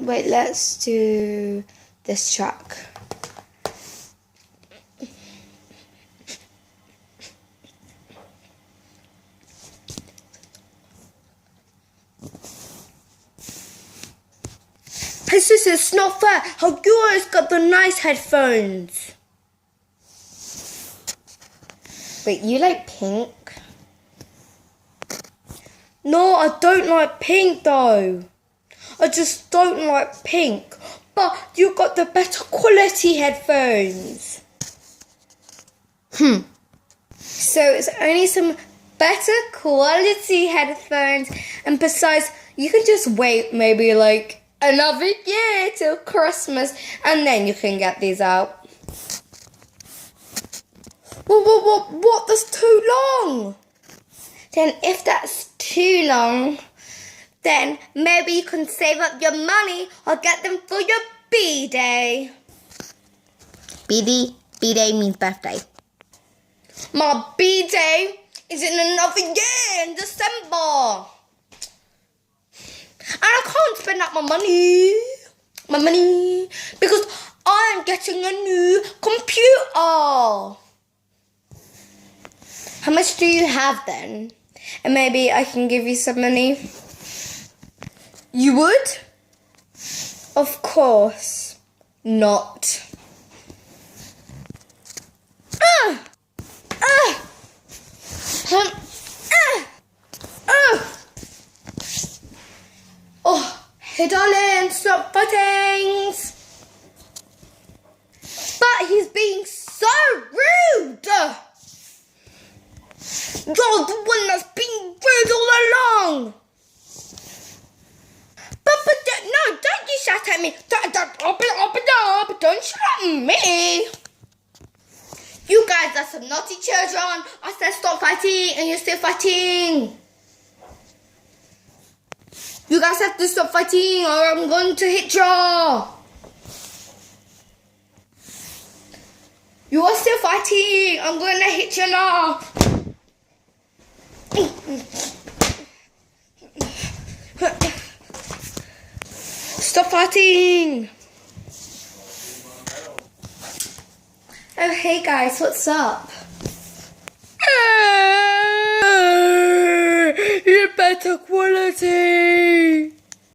Wait, let's do this track. Hey sis, it's not fair how you always got the nice headphones. Wait, you like pink? No, I don't like pink though. I just don't like pink. But you got the better quality headphones. So it's only some better quality headphones. And besides, you can just wait maybe like another year till Christmas. And then you can get these out. What? That's too long. Then if that's too long, then maybe you can save up your money or get them for your B-Day. B-Day means birthday. My B-Day is in another year in December. And I can't spend out my money, because I'm getting a new computer. How much do you have then? And maybe I can give you some money. You would? Of course not. Oh, hey darling, stop fighting. But he's being so rude. You're the one that's being rude all along. But no, don't you shout at me. Don't shout at me. You guys are some naughty children. I said stop fighting and you're still fighting. You guys have to stop fighting or I'm going to hit you. You are still fighting. I'm going to hit you now. Stop fighting. Oh, hey guys, what's up? You're better quality.